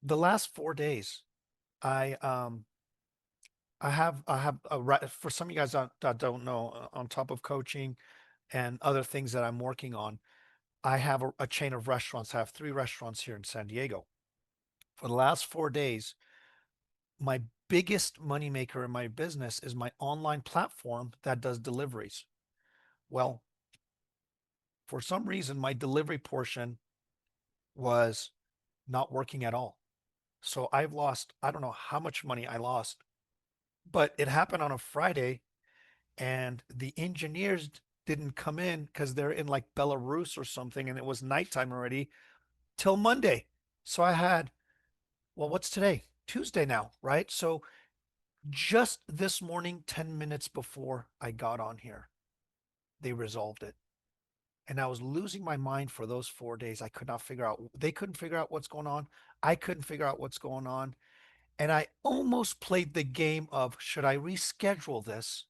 The last 4 days, I um I have for some of you guys that don't know, on top of coaching and other things that I'm working on, I have a chain of restaurants. I have 3 restaurants here in San Diego. For the last 4 days, my biggest moneymaker in my business is my online platform that does deliveries. Well, for some reason, my delivery portion was not working at all. So I've lost, I don't know how much money I lost, but it happened on a Friday and the engineers didn't come in because they're in like Belarus or something and it was nighttime already till Monday. So I had, well, what's today? Tuesday now, right? So just this morning, 10 minutes before I got on here, they resolved it. And I was losing my mind for those 4 days. I could not figure out, they couldn't figure out what's going on. I couldn't figure out what's going on. And I almost played the game of, should I reschedule this?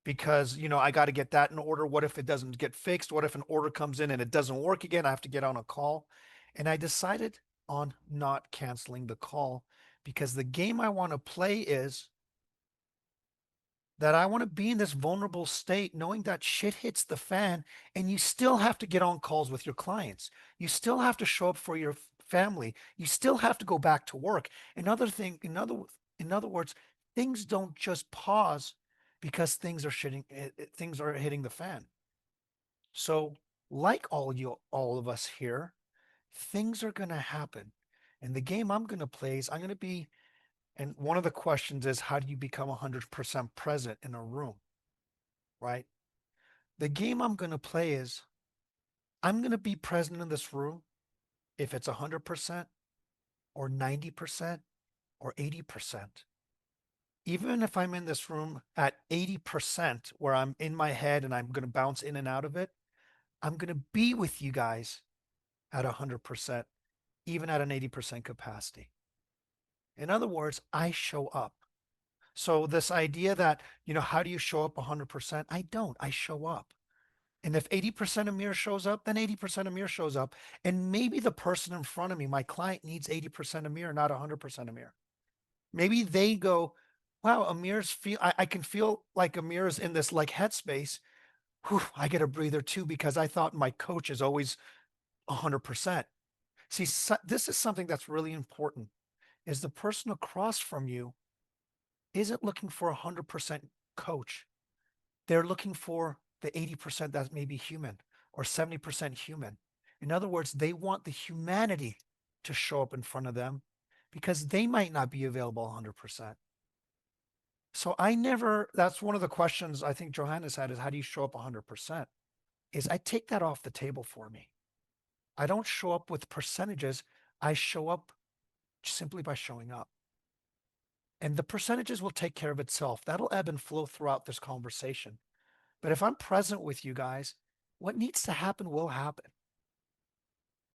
Because, I got to get that in order. What if it doesn't get fixed? What if an order comes in and it doesn't work again? I have to get on a call. And I decided on not canceling the call because the game I want to play is that I want to be in this vulnerable state, knowing that shit hits the fan and you still have to get on calls with your clients. You still have to show up for your family. You still have to go back to work. In other words, things don't just pause because things are hitting the fan. So, like all of us here, things are going to happen. And the game I'm going to play is I'm going to be and one of the questions is, how do you become 100% present in a room, right? The game I'm going to play is, I'm going to be present in this room if it's 100% or 90% or 80%. Even if I'm in this room at 80% where I'm in my head and I'm going to bounce in and out of it, I'm going to be with you guys at 100%, even at an 80% capacity. In other words, I show up. So this idea that, how do you show up 100%? I don't. I show up. And if 80% Amir shows up, then 80% Amir shows up. And maybe the person in front of me, my client, needs 80% Amir, not 100% Amir. Maybe they go, wow, I can feel like Amir's in this like headspace. Whew, I get a breather too because I thought my coach is always 100%. See, this is something that's really important is the person across from you isn't looking for a 100% coach. They're looking for the 80% that may be human or 70% human. In other words, they want the humanity to show up in front of them because they might not be available 100%. So that's one of the questions I think Johannes had is, how do you show up 100%? Is I take that off the table for me. I don't show up with percentages. I show up simply by showing up. And the percentages will take care of itself. That'll ebb and flow throughout this conversation. But if I'm present with you guys, what needs to happen will happen.